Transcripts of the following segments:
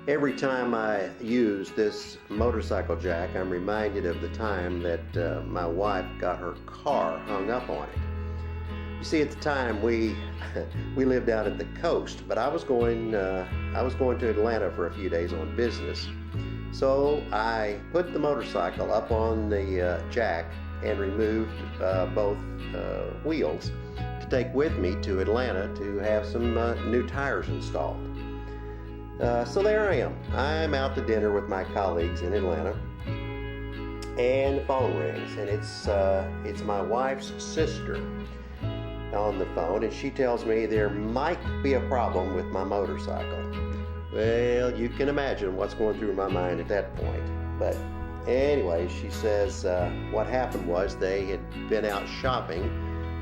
Every time I use this motorcycle jack, I'm reminded of the time that my wife got her car hung up on it. You see, at the time we lived out at the coast, but I was going to Atlanta for a few days on business. So I put the motorcycle up on the jack and removed both wheels to take with me to Atlanta to have some new tires installed. So there I am. I'm out to dinner with my colleagues in Atlanta, and the phone rings, and it's my wife's sister on the phone, and she tells me there might be a problem with my motorcycle. Well, you can imagine what's going through my mind at that point. But anyway, she says what happened was they had been out shopping,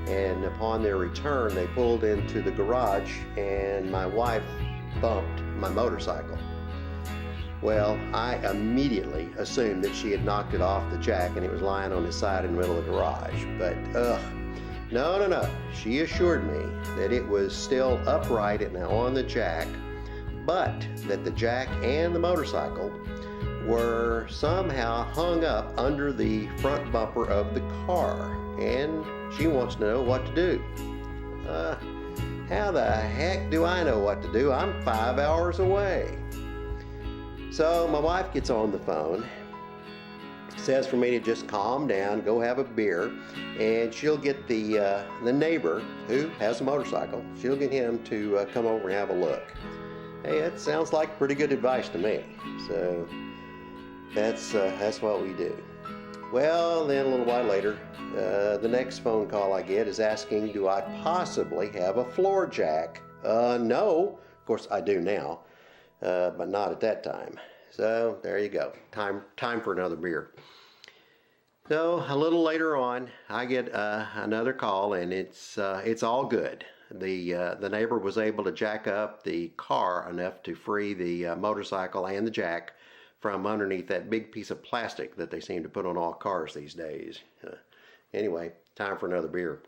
and upon their return, they pulled into the garage, and my wife bumped my motorcycle. Well, I immediately assumed that she had knocked it off the jack and it was lying on its side in the middle of the garage. But no. She assured me that it was still upright and on the jack, but that the jack and the motorcycle were somehow hung up under the front bumper of the car, and she wants to know what to do. How the heck do I know what to do? I'm 5 hours away. So my wife gets on the phone, says for me to just calm down, go have a beer, and she'll get the neighbor who has a motorcycle, she'll get him to come over and have a look. Hey, that sounds like pretty good advice to me. So that's what we do. Well, then a little while later, the next phone call I get is asking, do I possibly have a floor jack? No. Of course, I do now, but not at that time. So there you go. Time for another beer. So a little later on, I get another call, and it's all good. The neighbor was able to jack up the car enough to free the motorcycle and the jack from underneath that big piece of plastic that they seem to put on all cars these days. Anyway, time for another beer.